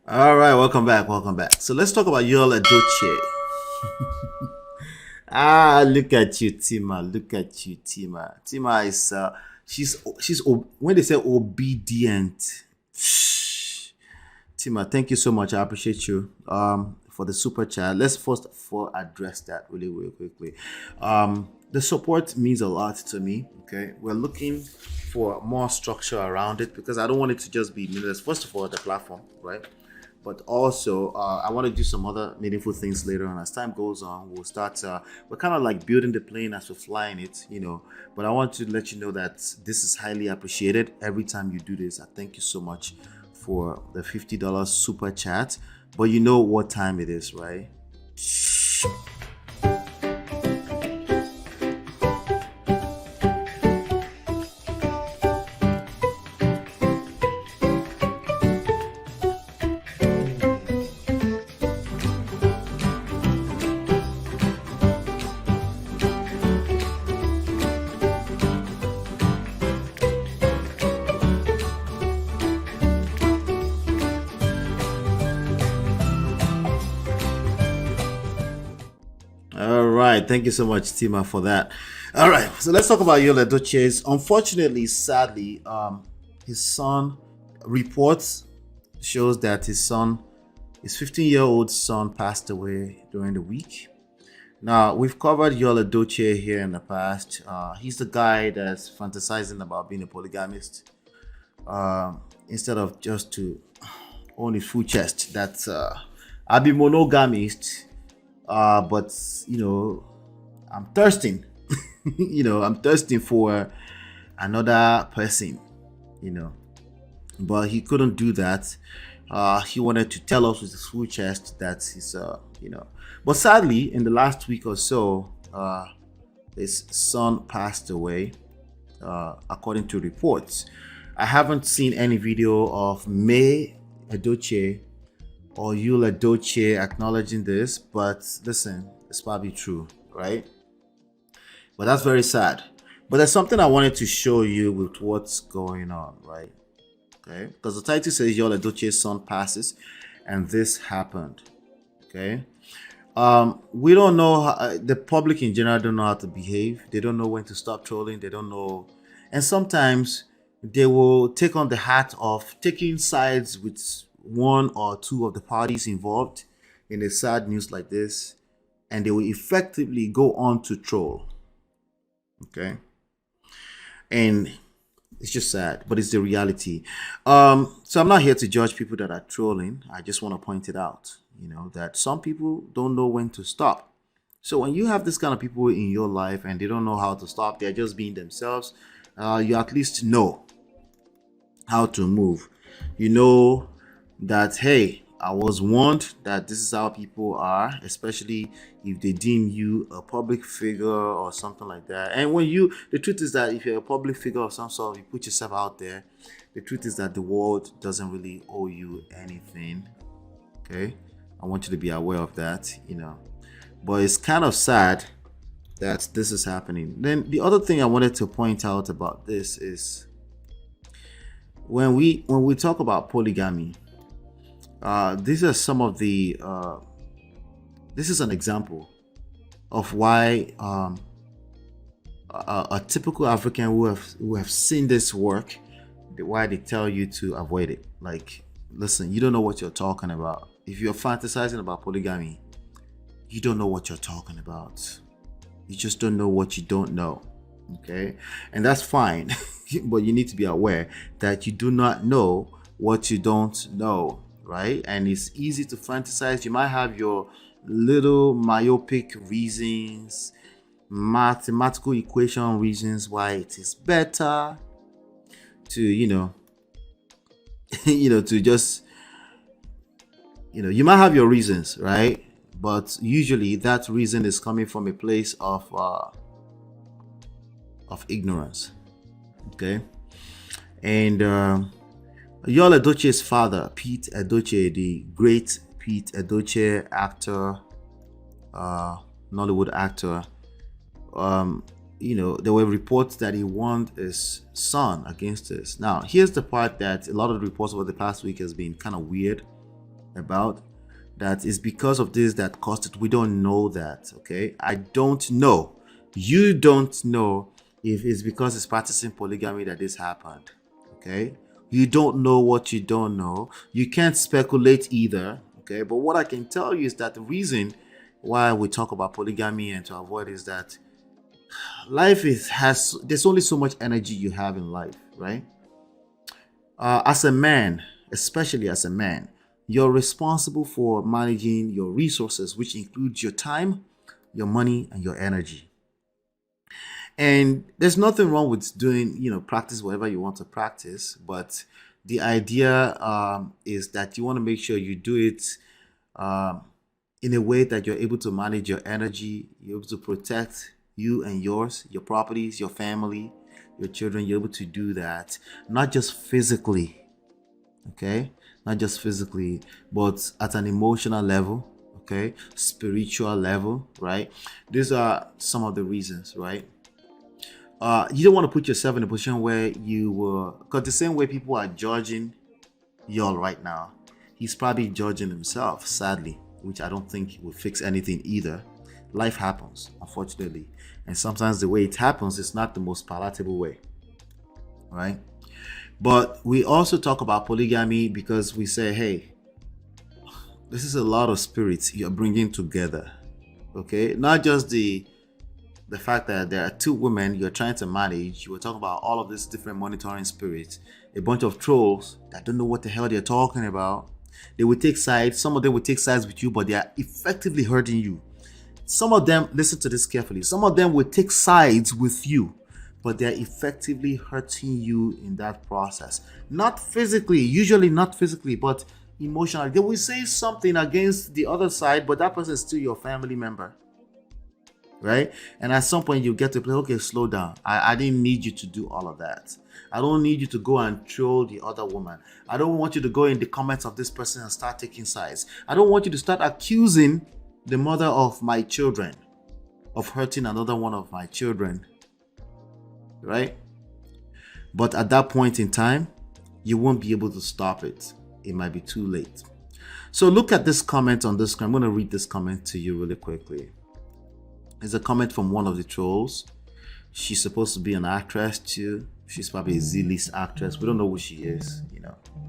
All right, welcome back. Welcome back. So let's talk about Yul Edochie. Look at you, Tima. Look at you, Tima. Tima is when they say obedient. Tima, thank you so much. I appreciate you for the super chat. Let's first for address that really quickly. The support means a lot to me. Okay, we're looking for more structure around it because I don't want it to just be meaningless. First of all, the platform, right? But also I want to do some other meaningful things later on. As time goes on, we'll start we're kind of like building the plane as we're flying it, but I want to let you know that this is highly appreciated every time you do this. I thank you so much for the $50 super chat, but you know what time it is, right? All right, thank you so much, Tima, for that. All right, so let's talk about Yul Edochie'S. Unfortunately, sadly, his son reports shows that his 15-year-old son, passed away during the week. Now, we've covered Yul Edochie here in the past. He's the guy that's fantasizing about being a polygamist instead of just to own a full chest. That's I'll be monogamist, but I'm thirsting. I'm thirsting for another person. But he couldn't do that. He wanted to tell us with his full chest that he's. But sadly, in the last week or so, his son passed away, according to reports. I haven't seen any video of May Edochie or Yul Edochie acknowledging this, but listen, it's probably true, right? But that's very sad. But there's something I wanted to show you with what's going on, right? Okay, because the title says Yul Edochie's son passes, and this happened. Okay, we don't know how, the public in general don't know how to behave. They don't know when to stop trolling. They don't know, and sometimes they will take on the hat of taking sides with one or two of the parties involved in a sad news like this, and they will effectively go on to troll. Okay, and it's just sad, but it's the reality. So I'm not here to judge people that are trolling. I just want to point it out, that some people don't know when to stop. So when you have this kind of people in your life and they don't know how to stop, they're just being themselves, you at least know how to move. You know that, hey, I was warned that this is how people are, especially if they deem you a public figure or something like that. And the truth is that if you're a public figure of some sort, you put yourself out there, the truth is that the world doesn't really owe you anything. Okay, I want you to be aware of that. But it's kind of sad that this is happening. Then the other thing I wanted to point out about this is when we talk about polygamy, these are some of the this is an example of why a typical African who have seen this work, why they tell you to avoid it. Like, listen, you don't know what you're talking about. If you're fantasizing about polygamy, you don't know what you're talking about. You just don't know what you don't know. Okay, and that's fine. But you need to be aware that you do not know what you don't know, right? And it's easy to fantasize. You might have your little myopic reasons, mathematical equation reasons why it is better to to just you might have your reasons, right? But usually that reason is coming from a place of ignorance. Okay, and Yul Edochie's father, Pete Edochie, the great Pete Edochie, actor, Nollywood actor, there were reports that he warned his son against this. Now, here's the part that a lot of the reports over the past week has been kind of weird. about, that is because of this that caused it. We don't know that, okay? I don't know. You don't know if it's because it's practicing polygamy that this happened, okay? You don't know what you don't know. You can't speculate either, okay? But what I can tell you is that the reason why we talk about polygamy and to avoid is that life has there's only so much energy you have in life, right? As a man, especially as a man, you're responsible for managing your resources, which includes your time, your money, and your energy. And there's nothing wrong with doing, practice whatever you want to practice. But the idea is that you want to make sure you do it um, in a way that you're able to manage your energy, you're able to protect you and yours, your properties, your family, your children. You're able to do that, not just physically, okay? Not just physically, but at an emotional level, okay? Spiritual level, right? These are some of the reasons, right? You don't want to put yourself in a position where you will, because the same way people are judging y'all right now, he's probably judging himself, sadly, which I don't think will fix anything either. Life happens, unfortunately, and sometimes the way it happens is not the most palatable way, right? But we also talk about polygamy because we say, hey, this is a lot of spirits you're bringing together, okay? Not just the fact that there are two women you're trying to manage. You were talking about all of these different monitoring spirits, a bunch of trolls that don't know what the hell they're talking about. They will take sides. Some of them will take sides with you, but they are effectively hurting you. Some of them, listen to this carefully, some of them will take sides with you, but they're effectively hurting you in that process. Not physically, usually not physically, but emotionally. They will say something against the other side, but that person is still your family member, right? And at some point you get to play, okay, slow down. I didn't need you to do all of that. I don't need you to go and troll the other woman. I don't want you to go in the comments of this person and start taking sides. I don't want you to start accusing the mother of my children of hurting another one of my children, right? But at that point in time, you won't be able to stop it. It might be too late. So look at this comment on this screen. I'm going to read this comment to you really quickly. It's a comment from one of the trolls. She's supposed to be an actress too. She's probably a Z-list actress. We don't know who she is,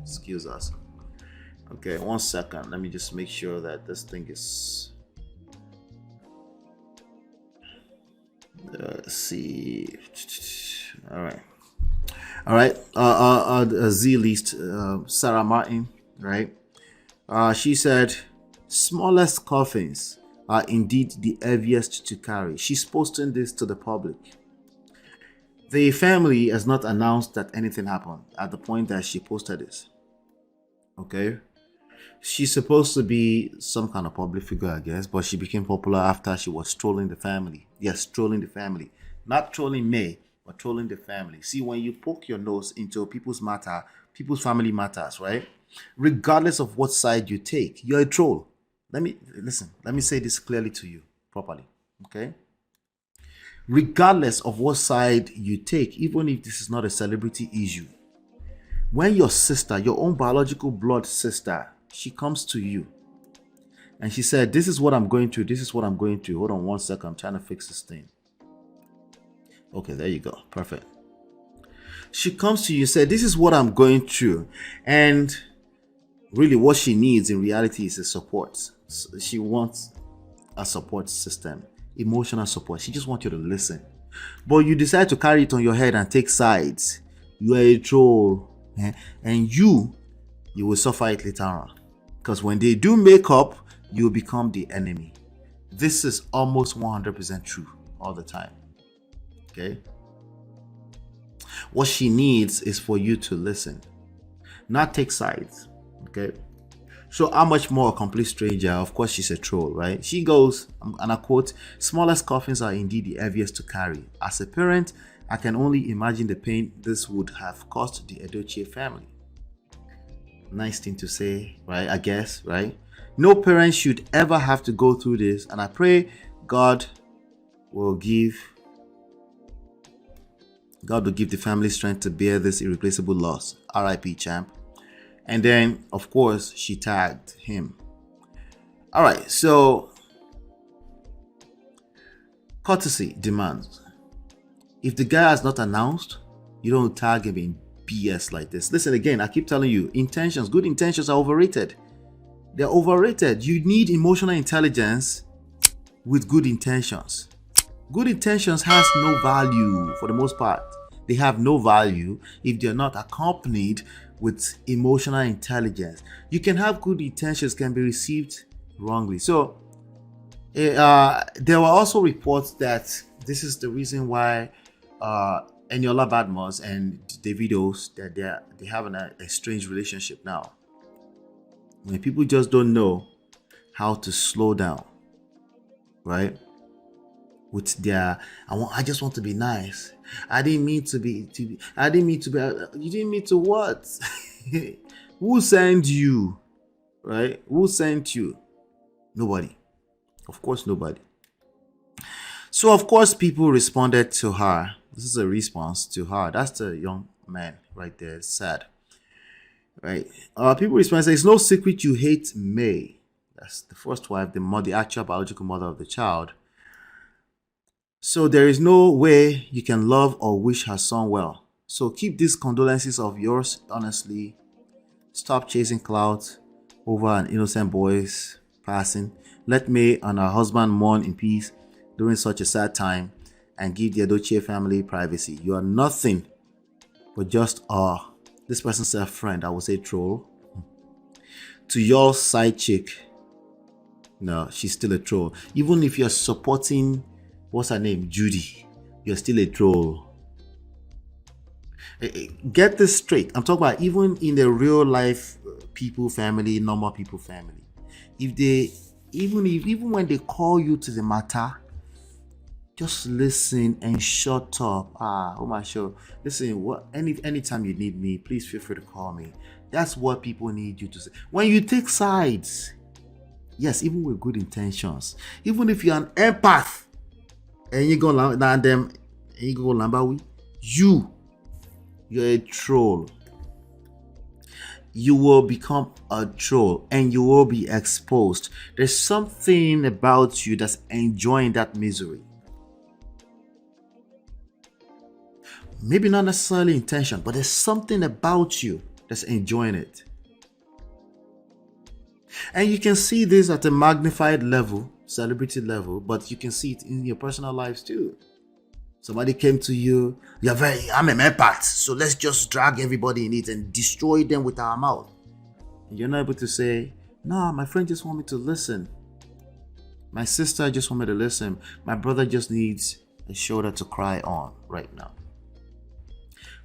excuse us. Okay, 1 second. Let me just make sure that this thing is... let's see. All right. Z-list, Sarah Martin, right? She said, smallest coffins are indeed the heaviest to carry. She's posting this to the public. The family has not announced that anything happened at the point that she posted this. Okay? She's supposed to be some kind of public figure, I guess, but she became popular after she was trolling the family. Yes, trolling the family. Not trolling me, but trolling the family. See, when you poke your nose into people's matter, people's family matters, right? Regardless of what side you take, you're a troll. Let me say this clearly to you properly, okay? Regardless of what side you take, even if this is not a celebrity issue, when your sister, your own biological blood sister, she comes to you and she said, this is what I'm going through, this is what I'm going through. Hold on 1 second, I'm trying to fix this thing. Okay, there you go, perfect. She comes to you and said, this is what I'm going through, and really what she needs in reality is a support. She wants a support system, emotional support. She just wants you to listen. But you decide to carry it on your head and take sides. You are a troll, and you will suffer it later on. Because when they do make up, you will become the enemy. This is almost 100% true all the time. Okay? What she needs is for you to listen, not take sides. Okay? So how much more a complete stranger? Of course, she's a troll, right? She goes, and I quote, smallest coffins are indeed the heaviest to carry. As a parent, I can only imagine the pain this would have caused the Edochie family. Nice thing to say, right? I guess, right? No parent should ever have to go through this, and I pray God will give the family strength to bear this irreplaceable loss. R.I.P. champ. And then, of course, she tagged him. All right, so courtesy demands. If the guy has not announced, you don't tag him in BS like this. Listen again, I keep telling you, intentions, good intentions are overrated. They're overrated. You need emotional intelligence with good intentions. Good intentions has no value for the most part. They have no value if they're not accompanied with emotional intelligence. You can have good intentions, can be received wrongly. So there were also reports that this is the reason why Eniola Badmus and Davido's that they have a strange relationship now. When people just don't know how to slow down, right? With their, I just want to be nice. I didn't mean to be. I didn't mean to be. You didn't mean to what? Who sent you? Right? Who sent you? Nobody. Of course, nobody. So of course, people responded to her. This is a response to her. That's the young man right there. It's sad. Right? People respond say, "It's no secret you hate May." That's the first wife, the actual biological mother of the child. So there is no way you can love or wish her son well. So keep these condolences of yours honestly. Stop chasing clout over an innocent boy's passing. Let May and her husband mourn in peace during such a sad time and give the Edochie family privacy. You are nothing but just this person said friend, I would say troll. To your side chick. No, she's still a troll. Even if you're supporting, what's her name? Judy. You're still a troll. Get this straight. I'm talking about even in the real life people family, normal people family. Even when they call you to the matter, just listen and shut up. Oh my show. Listen, anytime you need me, please feel free to call me. That's what people need you to say. When you take sides, yes, even with good intentions, even if you're an empath, and you go land them, and you go lambawi, you're a troll. You will become a troll and you will be exposed. There's something about you that's enjoying that misery. Maybe not necessarily intention, but there's something about you that's enjoying it. And you can see this at a magnified level, celebrity level, but you can see it in your personal lives too. Somebody came to you, I'm an empath, so let's just drag everybody in it and destroy them with our mouth. And you're not able to say, no, my friend just want me to listen. My sister just want me to listen. My brother just needs a shoulder to cry on right now.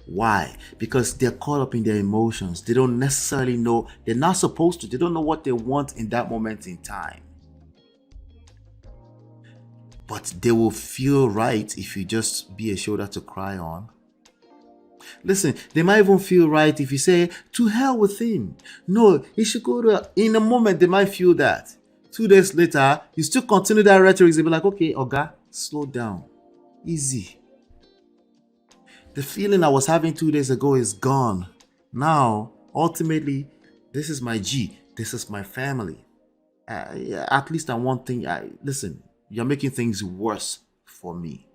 Why? Because they're caught up in their emotions. They don't necessarily know. They're not supposed to. They don't know what they want in that moment in time. But they will feel right if you just be a shoulder to cry on. Listen, they might even feel right if you say, to hell with him. No, he should go to... In a moment, they might feel that. 2 days later, you still continue that rhetoric. They'll be like, okay, Oga, slow down. Easy. The feeling I was having 2 days ago is gone. Now, ultimately, this is my G. This is my family. At least on one thing, listen, you're making things worse for me.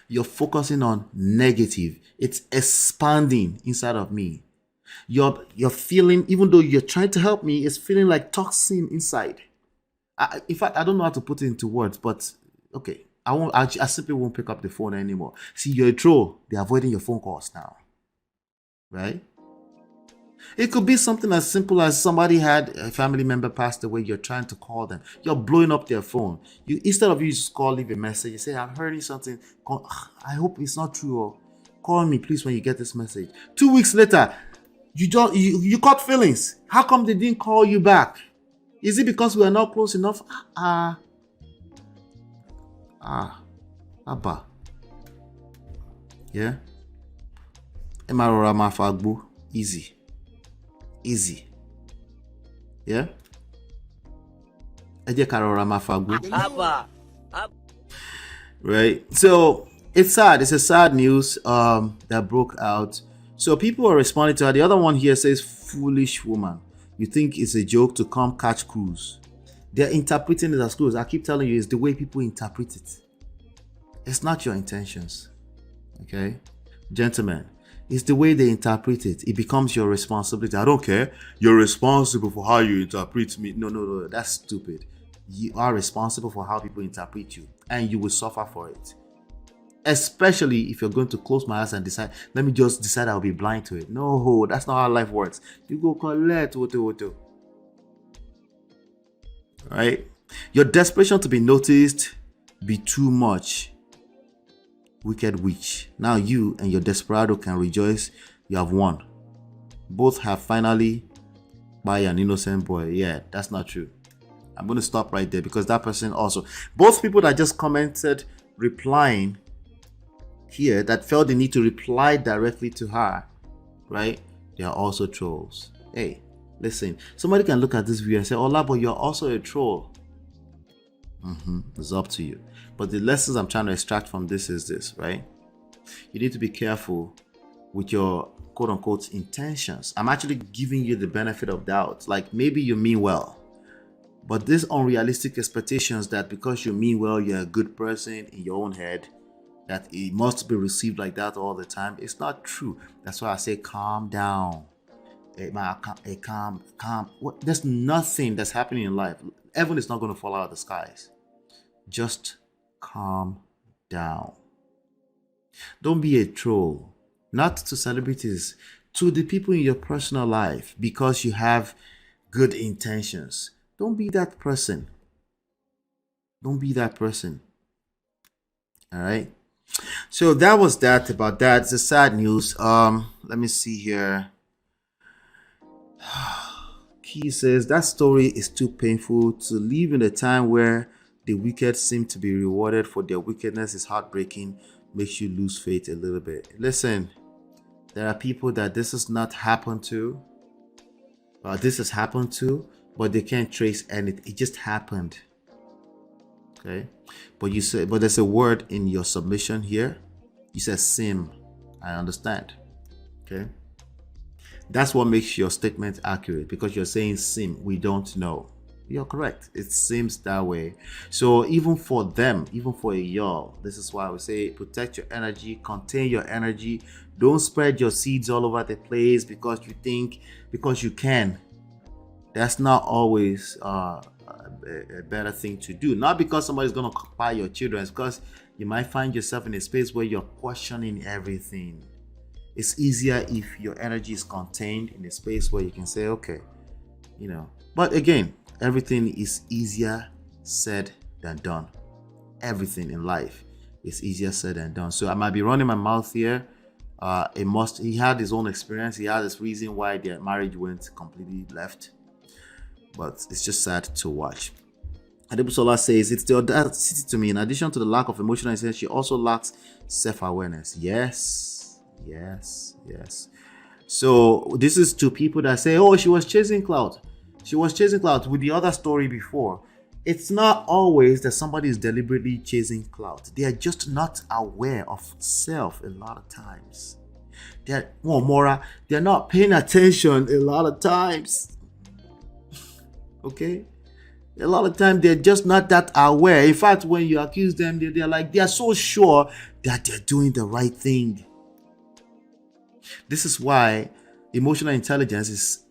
You're focusing on negative. It's expanding inside of me. You're feeling, even though you're trying to help me, it's feeling like toxin inside. In fact, I don't know how to put it into words, but okay. I simply won't pick up the phone anymore. See, you're a troll. They're avoiding your phone calls now. Right? It could be something as simple as somebody had a family member passed away. You're trying to call them. You're blowing up their phone. Instead of you just call, leave a message. You say, I'm hearing something. I hope it's not true. Or call me, please, when you get this message. 2 weeks later, you caught feelings. How come they didn't call you back? Is it because we are not close enough? Abba. Yeah? Emarora mafagbu. Easy. Yeah? Eje karora mafagbu. Abba. Right? So, it's sad. It's a sad news that broke out So people are responding to her. The other one here says, foolish woman. You think it's a joke to come catch cruise. They're interpreting it as cruise. I keep telling you, it's the way people interpret it. It's not your intentions. Okay? Gentlemen, it's the way they interpret it. It becomes your responsibility. I don't care. You're responsible for how you interpret me. No. That's stupid. You are responsible for how people interpret you, and you will suffer for it. Especially if you're going to close my eyes and decide, let me just decide I'll be blind to it. No, that's not how life works. You go collect woto. Right? Your desperation to be noticed be too much. Wicked witch. Now you and your desperado can rejoice. You have won. Both have finally by an innocent boy. Yeah, that's not true. I'm going to stop right there because that person also. Both people that just commented replying here that felt the need to reply directly to her, right? They are also trolls. Hey, listen. Somebody can look at this video and say, Ola, but you're also a troll. It's up to you. But the lessons I'm trying to extract from this is this, right? You need to be careful with your quote-unquote intentions. I'm actually giving you the benefit of doubt. Like, maybe you mean well, but these unrealistic expectations that because you mean well, you're a good person in your own head, that it must be received like that all the time, it's not true. That's why I say calm down. Calm. There's nothing that's happening in life. Heaven is not going to fall out of the skies. Just calm down. Don't be a troll. Not to celebrities, to the people in your personal life because you have good intentions. Don't be that person. Don't be that person. All right. So that was that about that. It's a sad news. Let me see here. Key says that story is too painful to live in a time where the wicked seem to be rewarded for their wickedness is heartbreaking, makes you lose faith a little bit. Listen, there are people that this has not happened to. This has happened to, but they can't trace anything. It just happened. Okay, but you say, but there's a word in your submission here. You said sim. I understand. Okay, that's what makes your statement accurate because you're saying sim. We don't know. You're correct. It seems that way. So even for them, even for y'all, this is why we say protect your energy, contain your energy. Don't spread your seeds all over the place because you think, because you can. That's not always a better thing to do. Not because somebody's going to occupy your children. It's because you might find yourself in a space where you're questioning everything. It's easier if your energy is contained in a space where you can say, okay, you know. But again, everything is easier said than done. Everything in life is easier said than done. So I might be running my mouth here. He had his own experience. He had his reason why their marriage went completely left. But it's just sad to watch. Adebusola says, it's the audacity to me. In addition to the lack of emotional intelligence, she also lacks self-awareness. Yes. So this is to people that say, oh, she was chasing clout. She was chasing clout with the other story before. It's not always that somebody is deliberately chasing clout. They are just not aware of self a lot of times. They're not paying attention a lot of times. Okay? A lot of times they're just not that aware. In fact, when you accuse them, they're so sure that they're doing the right thing. This is why emotional intelligence is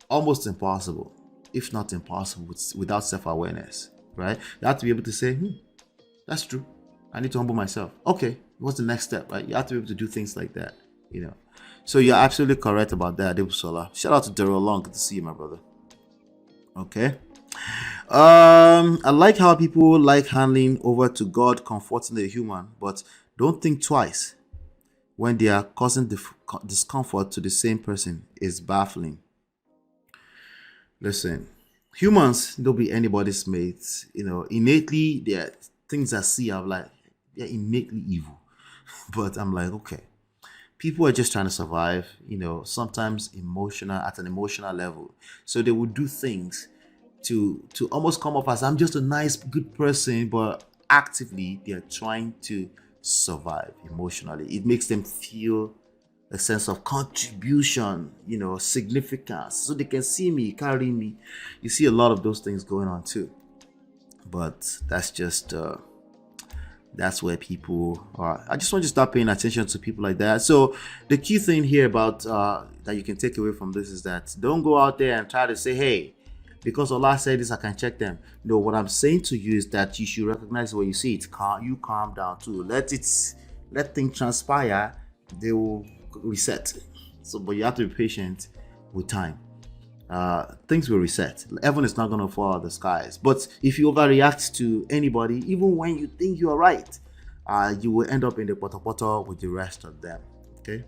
almost impossible, if not impossible, without self-awareness, right? You have to be able to say, that's true. I need to humble myself. Okay, what's the next step, right? You have to be able to do things like that, you know. So you're absolutely correct about that, Adebusola. Shout out to Daryl Long. Good to see you, my brother. Okay. I like how people like handing over to God, comforting the human, but don't think twice when they are causing discomfort to the same person. Is baffling. Listen, humans don't be anybody's mates. You know, innately, there are things I see. I'm like, they're innately evil. But I'm like, okay, people are just trying to survive. You know, sometimes at an emotional level. So they would do things to almost come off as I'm just a nice, good person, but actively they're trying to survive emotionally. It makes them feel a sense of contribution, significance, so they can see me, carry me. You see a lot of those things going on too. But that's where people are. I just want you to start paying attention to people like that. So the key thing here about that you can take away from this is that don't go out there and try to say, hey, because Allah said this, I can check them. No, what I'm saying to you is that you should recognize when you see it. You calm down too. Let things transpire. They will reset. So, but you have to be patient with time. Things will reset. Heaven is not going to fall out of the skies. But if you overreact to anybody, even when you think you are right, you will end up in the potopoto with the rest of them. Okay.